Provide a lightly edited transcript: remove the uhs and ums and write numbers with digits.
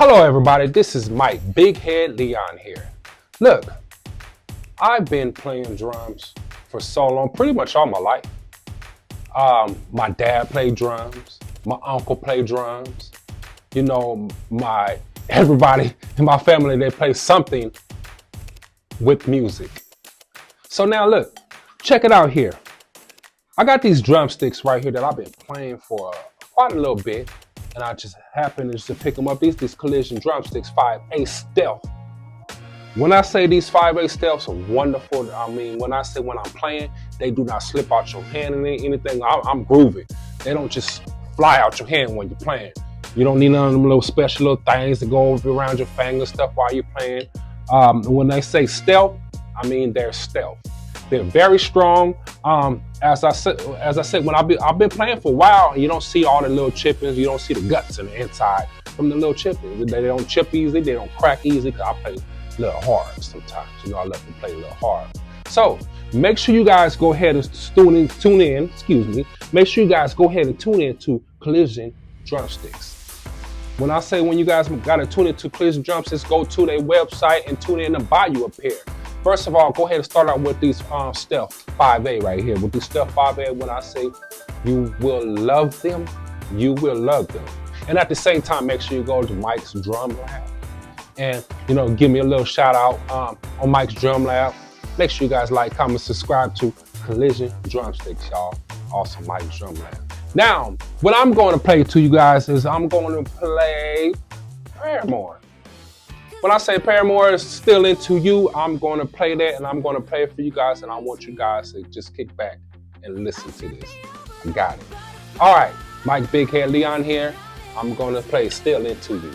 Hello everybody, this is Mike Big Head Leon here. Look, I've been playing drums for so long, pretty much all my life. My dad played drums, my uncle played drums. You know, everybody in my family, they play something with music. So now look, check it out here. I got these drumsticks right here that I've been playing for quite a little bit. And I just happened to pick them up. These Collision Drumsticks 5A Stealth. When I say these 5A Stealths are wonderful, I mean, when I'm playing, they do not slip out your hand and anything. I'm grooving. They don't just fly out your hand when you're playing. You don't need none of them little special little things that go around your finger stuff while you're playing. When they say stealth, I mean they're stealth. They're very strong. As I said, when I've been playing for a while, you don't see all the little chippings. You don't see the guts in the inside from the little chippings. They don't chip easy. They don't crack easy. Cause I play a little hard sometimes. You know, I let them play a little hard. So make sure you guys go ahead and tune in. Make sure you guys go ahead and tune in to Collision Drumsticks. When I say when you guys gotta tune into Collision Drumsticks, go to their website and tune in and buy you a pair. First of all, go ahead and start out with these Stealth 5A right here. With these Stealth 5A, when I say you will love them, you will love them. And at the same time, make sure you go to Mike's Drum Lab and, you know, give me a little shout out on Mike's Drum Lab. Make sure you guys like, comment, subscribe to Collision Drumsticks, y'all. Also Mike's Drum Lab. Now, what I'm going to play to you guys is I'm going to play Paramore. When I say Paramore is Still Into You, I'm going to play that and I'm going to play it for you guys, and I want you guys to just kick back and listen to this. I got it. All right, Mike Big Head Leon here. I'm going to play Still Into You.